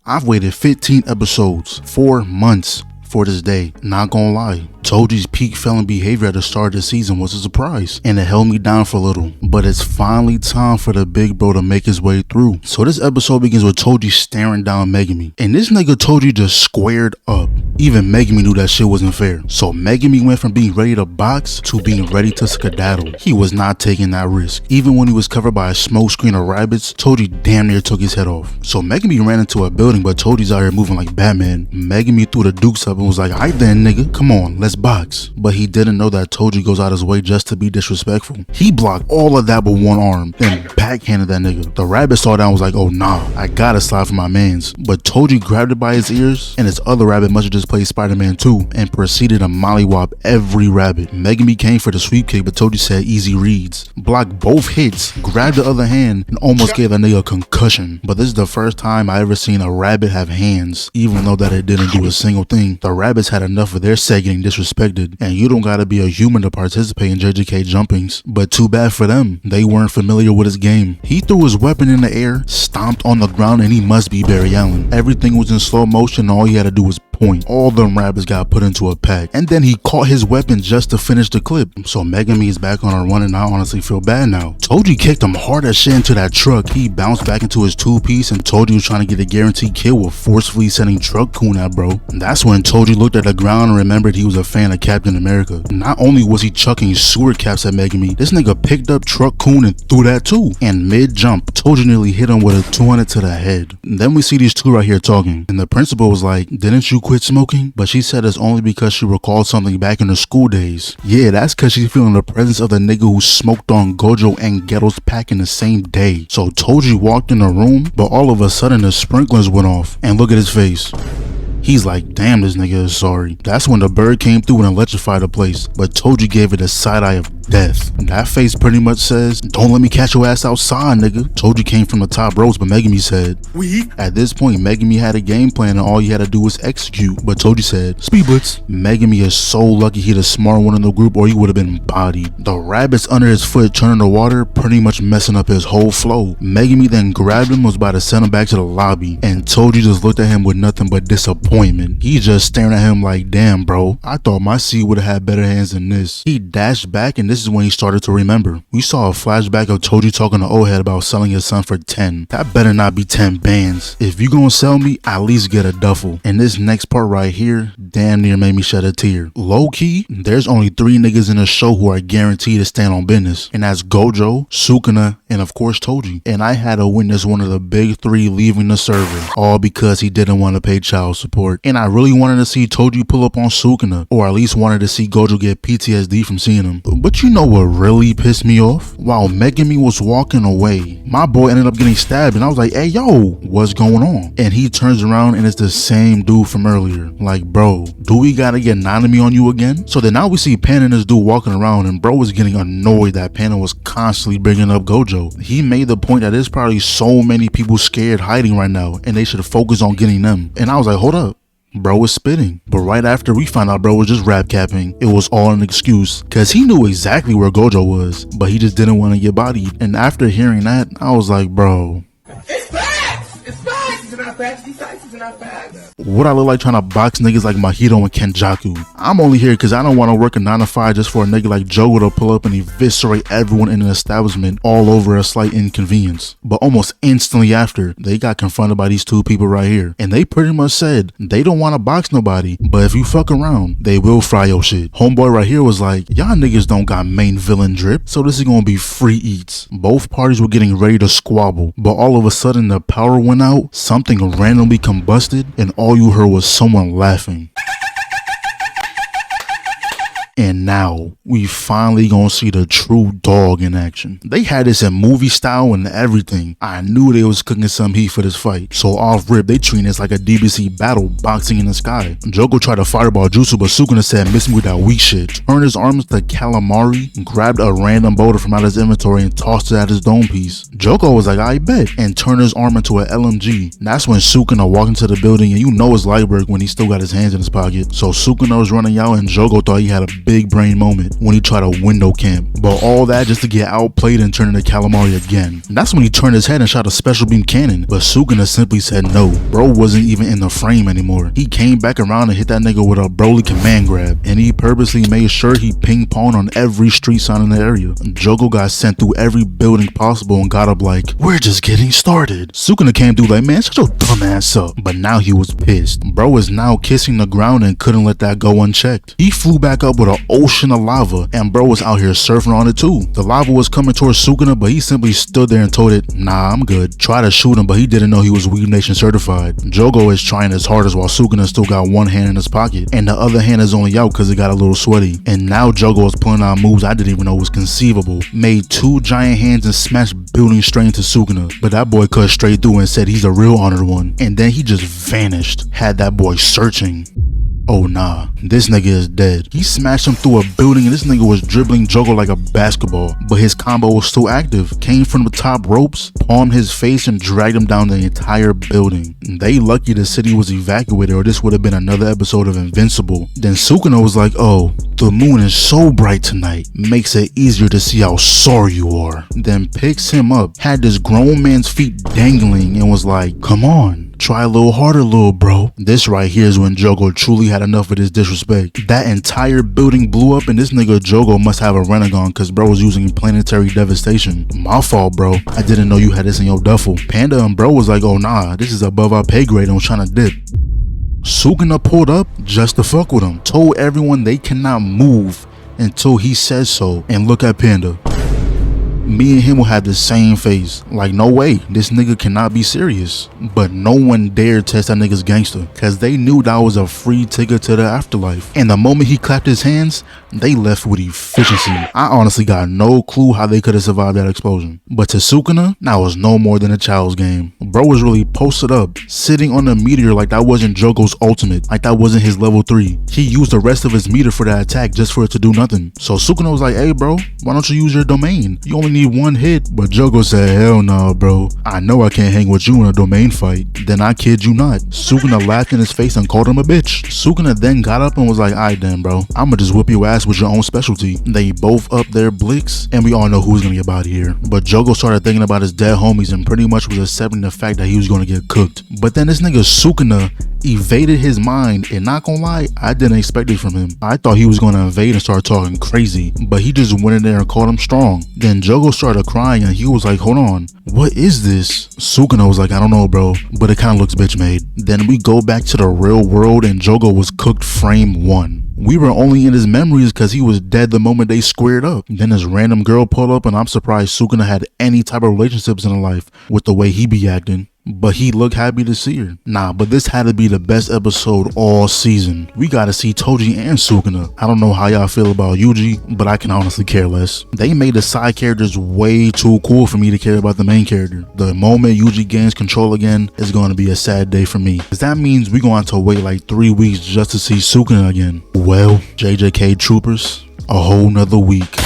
I've waited 15 episodes, 4 months for this day. Not gonna lie, Toji's peak felon behavior at the start of the season was a surprise, and it held me down for a little. But it's finally time for the big bro to make his way through. So this episode begins with Toji staring down Megumi, and this nigga Toji just squared up. Even Megumi knew that shit wasn't fair. So Megumi went from being ready to box to being ready to skedaddle. He was not taking that risk. Even when he was covered by a smoke screen of rabbits, Toji damn near took his head off. So Megumi ran into a building, but Toji's out here moving like Batman. Megumi threw the dukes up and was like, "Alright then, nigga, come on, let's box." But he didn't know that Toji goes out his way just to be disrespectful. He blocked all of that with one arm and backhanded that nigga. The rabbit saw that and was like, "Oh nah, I gotta slide for my mans." But Toji grabbed it by his ears, and his other rabbit must have just played Spider-Man 2 and proceeded to mollywop every rabbit. Megumi came for the sweep kick, but Toji said easy reads. Blocked both hits, grabbed the other hand, and almost gave that nigga a concussion. But this is the first time I ever seen a rabbit have hands, even though that it didn't do a single thing. The rabbits had enough of their set getting disrespected, and you don't gotta be a human to participate in JJK jumpings. But too bad for them, they weren't familiar with his game. He threw his weapon in the air, stomped on the ground, and he must be Barry Allen. Everything was in slow motion, and all he had to do was point. All them rabbits got put into a pack, and then he caught his weapon just to finish the clip. So Megumi is back on a run, and I honestly feel bad now. Toji kicked him hard as shit into that truck. He bounced back into his two-piece, and Toji was trying to get a guaranteed kill with forcefully sending Truck Kun at bro. And that's when Toji looked at the ground and remembered he was a fan of Captain America. Not only was he chucking sewer caps at Megumi, this nigga picked up Truck Kun and threw that too. And mid-jump, Toji nearly hit him with a 200 to the head. And then we see these two right here talking, and the principal was like, "Didn't you quit smoking?" But she said it's only because she recalled something back in the school days. Yeah, that's cause she's feeling the presence of the nigga who smoked on Gojo and Ghetto's pack in the same day. So Toji walked in the room, but all of a sudden the sprinklers went off, and look at his face. He's like, damn, this nigga is sorry. That's when the bird came through and electrified the place, but Toji gave it a side eye of death. That face pretty much says, "Don't let me catch your ass outside, nigga." Toji came from the top ropes, but Megumi said, "We." At this point, Megumi had a game plan and all he had to do was execute, but Toji said, "Speed blitz." Megumi is so lucky he the smart one in the group, or he would have been bodied. The rabbits under his foot turning the water, pretty much messing up his whole flow. Megumi then grabbed him, was about to send him back to the lobby, and Toji just looked at him with nothing but disappointment. He's just staring at him like, "Damn bro, I thought my seed would have had better hands than this." He dashed back, and this is when he started to remember. We saw a flashback of Toji talking to Ohead about selling his son for 10. That better not be 10 bands. If you gonna sell me, at least get a duffel. And this next part right here damn near made me shed a tear. Low key, there's only 3 niggas in the show who are guaranteed to stand on business, and that's Gojo, Sukuna, and of course Toji. And I had to witness one of the big 3 leaving the server, all because he didn't want to pay child support. And I really wanted to see Toji pull up on Sukuna, or at least wanted to see Gojo get PTSD from seeing him. But you know what really pissed me off? While Megumi was walking away, my boy ended up getting stabbed, and I was like, "Hey yo, what's going on?" And he turns around and it's the same dude from earlier. Like, bro, do we gotta get Nanami on you again? So then now we see Pan and this dude walking around, and bro was getting annoyed that Pan was constantly bringing up Gojo. He made the point that there's probably so many people scared hiding right now, and they should focus on getting them. And I was like, hold up. Bro was spitting. But right after we found out bro was just rap capping, it was all an excuse, cause he knew exactly where Gojo was, but he just didn't want to get bodied. And after hearing that, I was like, bro, it's facts! It's facts! It's not facts, these facts are not facts. What I look like trying to box niggas like Mahito and Kenjaku? I'm only here cause I don't want to work a 9 to 5 just for a nigga like Jogo to pull up and eviscerate everyone in an establishment all over a slight inconvenience. But almost instantly after, they got confronted by these 2 people right here, and they pretty much said they don't want to box nobody, but if you fuck around, they will fry your shit. Homeboy right here was like, "Y'all niggas don't got main villain drip, so this is gonna be free eats." Both parties were getting ready to squabble, but all of a sudden the power went out, something randomly combusted, and all you heard was someone laughing. And now, we finally gonna see the true dog in action. They had this in movie style and everything. I knew they was cooking some heat for this fight. So off rip, they treating this like a DBC battle, boxing in the sky. Jogo tried to fireball Jutsu, but Sukuna said, "Miss me with that weak shit." Turned his arms to calamari, grabbed a random boulder from out his inventory and tossed it at his dome piece. Jogo was like, "I bet," and turned his arm into an LMG. And that's when Sukuna walked into the building, and you know it's Lightberg when he still got his hands in his pocket. So Sukuna was running out, and Jogo thought he had a big brain moment when he tried to window camp. But all that just to get outplayed and turn into calamari again. That's when he turned his head and shot a special beam cannon. But Sukuna simply said no. Bro wasn't even in the frame anymore. He came back around and hit that nigga with a Broly command grab. And he purposely made sure he ping-ponged on every street sign in the area. Jogo got sent through every building possible and got up like, we're just getting started. Sukuna came through like, man, shut your dumb ass up. But now he was pissed. Bro was now kissing the ground and couldn't let that go unchecked. He flew back up with an ocean of lava and bro was out here surfing on it too. The lava was coming towards Sukuna, but he simply stood there and told it, nah, I'm good. Tried to shoot him, but he didn't know he was Weeb Nation certified. Jogo is trying his hardest while Sukuna still got one hand in his pocket and the other hand is only out because it got a little sweaty. And now Jogo is pulling out moves I didn't even know was conceivable. Made two giant hands and smashed building straight into Sukuna, but that boy cut straight through and said he's a real honored one. And then he just vanished. Had that boy searching. Oh nah, this nigga is dead. He smashed him through a building and this nigga was dribbling Jogo like a basketball, but his combo was still active. Came from the top ropes, palmed his face and dragged him down the entire building. They lucky the city was evacuated or this would have been another episode of Invincible. Then Sukuna was like, oh, the moon is so bright tonight, makes it easier to see how sore you are. Then picks him up, had this grown man's feet dangling and was like, come on. Try a little harder, little bro. This right here is when Jogo truly had enough of this disrespect. That entire building blew up and this nigga Jogo must have a Renegon cause bro was using planetary devastation. My fault, bro. I didn't know you had this in your duffel. Panda and bro was like, oh nah, this is above our pay grade and was trying to dip. Sukuna pulled up just to fuck with him. Told everyone they cannot move until he says so. And look at Panda. Me and him will have the same face. Like, no way, this nigga cannot be serious. But no one dared test that nigga's gangster, cause they knew that was a free ticket to the afterlife. And the moment he clapped his hands, they left with efficiency. I honestly got no clue how they could have survived that explosion. But to Sukuna, that was no more than a child's game. Bro was really posted up, sitting on a meteor like that wasn't Jogo's ultimate, like that wasn't his level 3. He used the rest of his meter for that attack just for it to do nothing. So Sukuna was like, hey bro, why don't you use your domain? You only need one hit. But Jogo said, hell nah bro, I know I can't hang with you in a domain fight. Then I kid you not, Sukuna laughed in his face and called him a bitch. Sukuna then got up and was like, alright then bro, I'ma just whip your ass with your own specialty. They both up their blicks and we all know who's gonna get out of here. But Jogo started thinking about his dead homies and pretty much was accepting the fact that he was gonna get cooked. But then this nigga Sukuna evaded his mind, and not gonna lie, I didn't expect it from him. I thought he was gonna invade and start talking crazy, but he just went in there and called him strong. Then Jogo started crying and he was like, hold on, what is this? Sukuna was like, I don't know bro, but it kinda looks bitch made. Then we go back to the real world and Jogo was cooked frame 1. We were only in his memories because he was dead the moment they squared up. Then this random girl pulled up and I'm surprised Sukuna had any type of relationships in her life with the way he be acting. But he looked happy to see her. Nah, but this had to be the best episode all season. We gotta see Toji and Sukuna. I don't know how y'all feel about Yuji, but I can honestly care less. They made the side characters way too cool for me to care about the main character. The moment Yuji gains control again, it's gonna be a sad day for me. Cause that means we're gonna have to wait like 3 weeks just to see Sukuna again. Well, JJK troopers, a whole nother week.